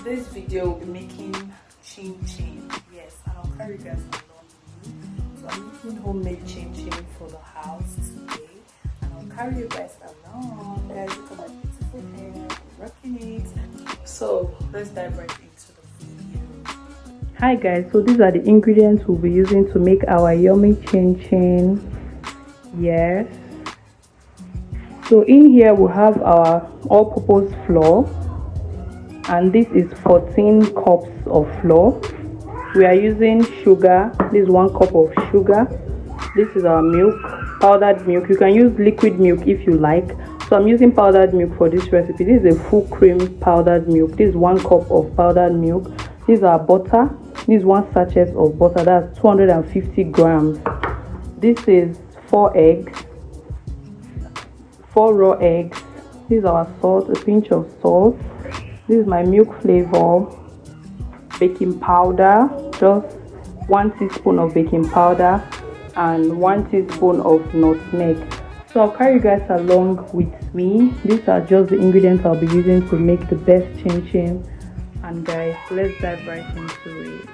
This video will be making chin chin. Yes, and I'll carry you guys along with me. So I'm making homemade chin chin for the house today, and I'll carry you guys along. Guys, look at my beautiful hair. I'm rocking it. So let's dive right into the video. Hi guys, so these are the ingredients we'll be using to make our yummy chin chin. Yes. So in here we have our all-purpose flour, and this is 14 cups of flour. We are using sugar. This is 1 cup of sugar. This is our milk, powdered milk. You can use liquid milk if you like. So I'm using powdered milk for this recipe. This is a full cream powdered milk. This is 1 cup of powdered milk. This is our butter. This is 1 sachet of butter. That's 250 grams. This is 4 eggs, 4 raw eggs. This is our salt, a pinch of salt. This is my milk flavor, baking powder, just 1 teaspoon of baking powder and 1 teaspoon of nutmeg. So I'll carry you guys along with me. These are just the ingredients I'll be using to make the best chin chin. And guys, let's dive right into it.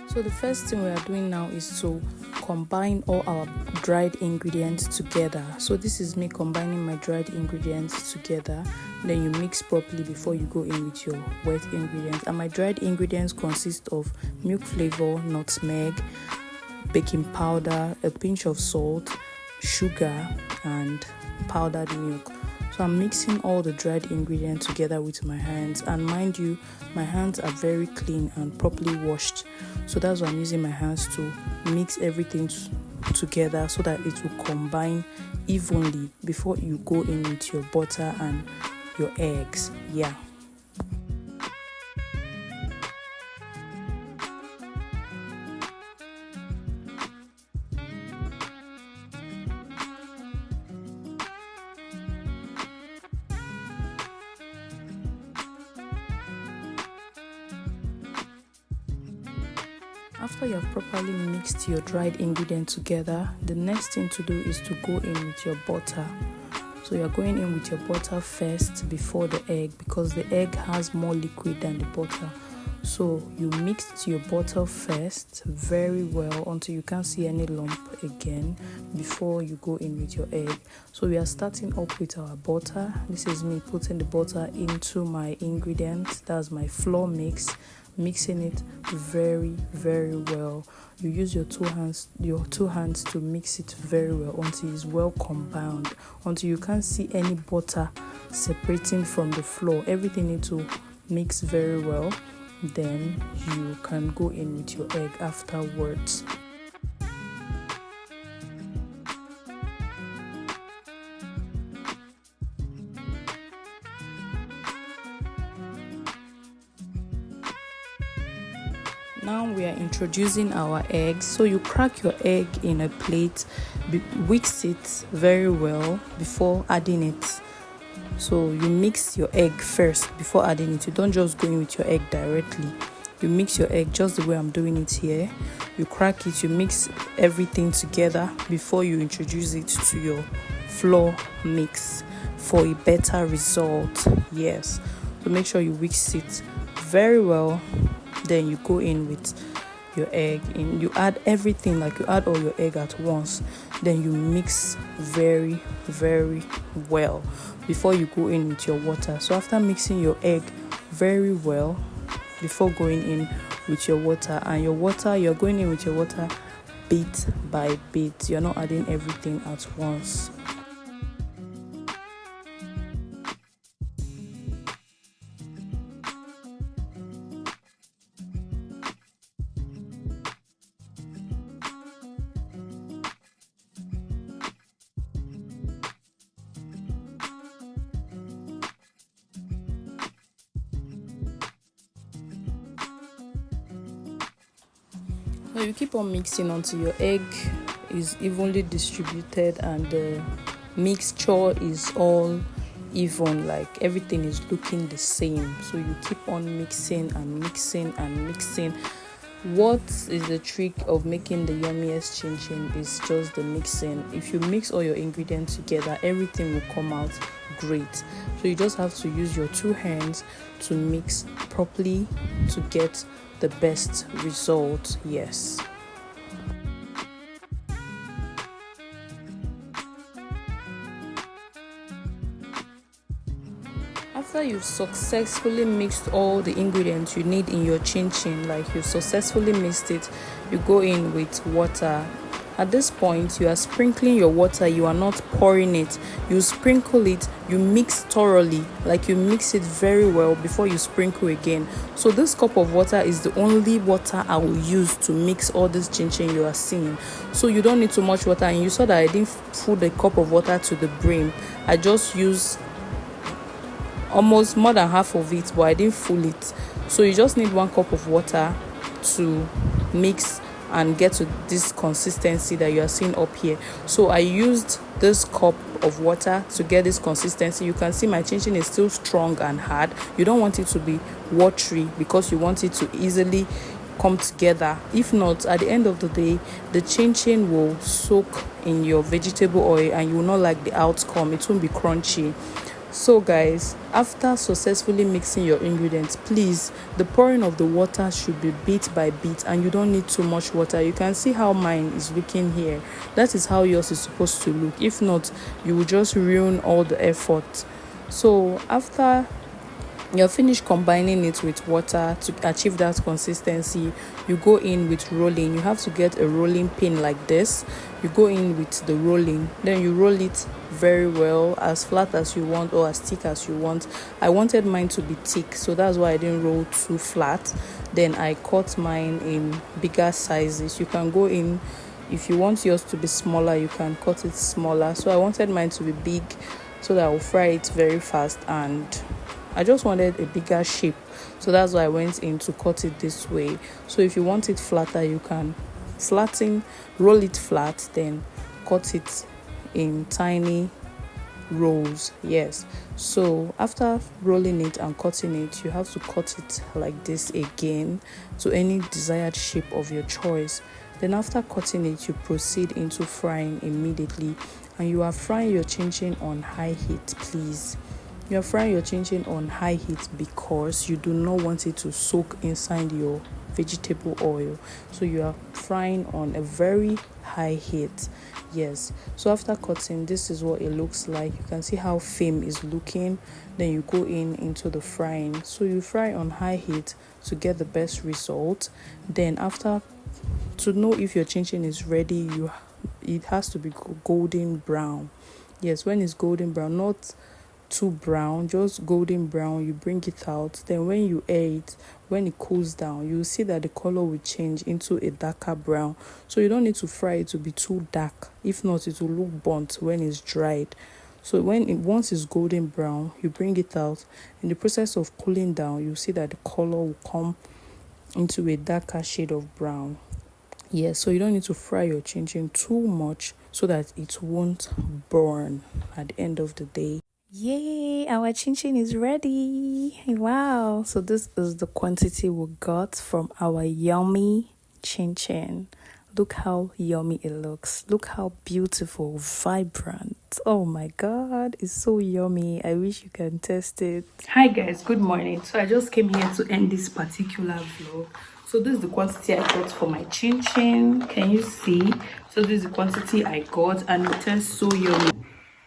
So the first thing we are doing now is to combine all our dried ingredients together. So this is me combining my dried ingredients together. Then you mix properly before you go in with your wet ingredients. And my dried ingredients consist of milk flavor, nutmeg, baking powder, a pinch of salt, sugar, and powdered milk. So I'm mixing all the dried ingredients together with my hands, and mind you, my hands are very clean and properly washed. So that's why I'm using my hands to mix everything together so that it will combine evenly before you go in with your butter and your eggs. Yeah. After you have properly mixed your dried ingredients together, the next thing to do is to go in with your butter. So you're going in with your butter first before the egg, because the egg has more liquid than the butter. So you mix your butter first very well until you can't see any lump again before you go in with your egg. So we are starting up with our butter. This is me putting the butter into my ingredients. That's my flour mix. Mixing it very well. You use your two hands to mix it very well until it's well combined, until you can't see any butter separating from the flour. Everything needs to mix very well. Then you can go in with your egg afterwards. Now we are introducing our eggs. So you crack your egg in a plate, whisk it very well before adding it. So you mix your egg first before adding it. You don't just go in with your egg directly. You mix your egg just the way I'm doing it here. You crack it, you mix everything together before you introduce it to your flour mix for a better result. Yes. So make sure you whisk it very well. Then you go in with your egg and you add everything, like you add all your egg at once. Then you mix very well before you go in with your water. So after mixing your egg very well before going in with your water, and your water, you're going in with your water bit by bit. You're not adding everything at once. So you keep on mixing until your egg is evenly distributed and the mixture is all even, like everything is looking the same. So you keep on mixing and mixing and mixing. What is the trick of making the yummiest chin chin is just the mixing. If you mix all your ingredients together, everything will come out great. So you just have to use your 2 hands to mix properly to get the best result. Yes. After you've successfully mixed all the ingredients you need in your chin chin, like you've successfully mixed it, you go in with water. At this point, you are sprinkling your water, you are not pouring it. You sprinkle it, you mix thoroughly, like you mix it very well before you sprinkle again. So this cup of water is the only water I will use to mix all this chin chin you are seeing. So you don't need too much water, and you saw that I didn't fill the cup of water to the brim. I just used almost more than half of it, but I didn't full it. So you just need 1 cup of water to mix and get to this consistency that you are seeing up here. So I used this cup of water to get this consistency. You can see my chin chin is still strong and hard. You don't want it to be watery because you want it to easily come together. If not, at the end of the day, the chin chin will soak in your vegetable oil and you will not like the outcome. It won't be crunchy. So guys, after successfully mixing your ingredients, please, the pouring of the water should be bit by bit, and you don't need too much water. You can see how mine is looking here. That is how yours is supposed to look. If not, you will just ruin all the effort. So after you're finished combining it with water to achieve that consistency, you go in with rolling. You have to get a rolling pin like this. You go in with the rolling, then you roll it very well, as flat as you want or as thick as you want. I wanted mine to be thick, so that's why I didn't roll too flat. Then I cut mine in bigger sizes. You can go in, if you want yours to be smaller, you can cut it smaller. So I wanted mine to be big so that I will fry it very fast, and I just wanted a bigger shape, so that's why I went in to cut it this way. So if you want it flatter, you can roll it flat, then cut it in tiny rolls. Yes, so after rolling it and cutting it, you have to cut it like this again to any desired shape of your choice. Then after cutting it, you proceed into frying immediately, and you are frying your chin chin on high heat. Please, you are frying your chin chin on high heat because you do not want it to soak inside your vegetable oil. So you are frying on a very high heat. Yes, so after cutting, this is what it looks like. You can see how firm is looking. Then you go into the frying. So you fry on high heat to get the best result. Then after, to know if your chin chin is ready, it has to be golden brown. Yes, when it's golden brown, not too brown, just golden brown, you bring it out. Then when you air it, when it cools down, you will see that the color will change into a darker brown. So you don't need to fry it to be too dark. If not, it will look burnt when it's dried. So once it's golden brown, you bring it out. In the process of cooling down, you see that the color will come into a darker shade of brown. Yes, so you don't need to fry your chin chin too much so that it won't burn at the end of the day. Yay, our chin chin is ready. Wow. So this is the quantity we got from our yummy chin chin. Look how yummy it looks. Look how beautiful, vibrant. Oh my god, it's so yummy. I wish you can test it. Hi guys, good morning. So I just came here to end this particular vlog. So this is the quantity I got for my chin chin. Can you see? So this is the quantity I got, and it tastes so yummy.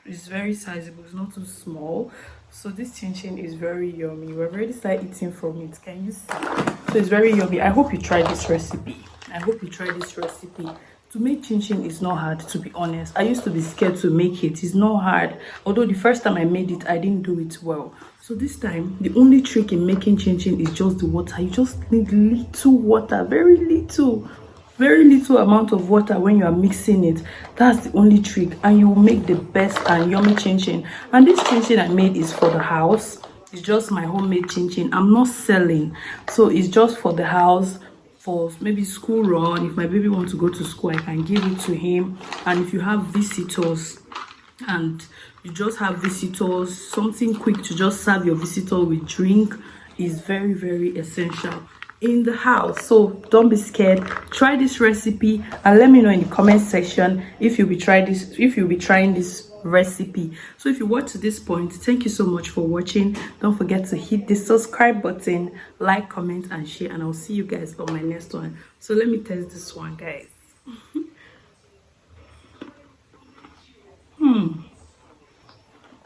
It's very sizable, it's not too small. So this chin chin is very yummy. We've already started eating from it. Can you see? So it's very yummy. I hope you try this recipe. To make chin chin is not hard, to be honest. I used to be scared to make it. It's not hard. Although the first time I made it, I didn't do it well. So this time, the only trick in making chin chin is just the water. You just need little water, very little amount of water when you are mixing it. That's the only trick, and you will make the best and yummy chin chin. And this chin chin I made is for the house. It's just my homemade chin chin. I'm not selling, so it's just for the house, for maybe school run. If my baby wants to go to school, I can give it to him. And if you have visitors and you just have visitors, something quick to just serve your visitor with drink is very, very essential in the house. So don't be scared. Try this recipe and let me know in the comment section if you'll be trying this recipe. So if you watch to this point, thank you so much for watching. Don't forget to hit the subscribe button, like, comment and share, and I'll see you guys on my next one. So let me test this one, guys.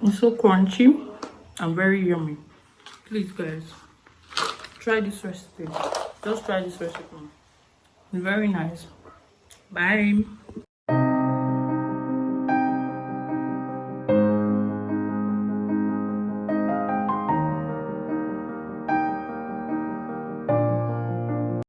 It's so crunchy and very yummy. Please guys, try this recipe. Just try this recipe. It's very nice. Bye.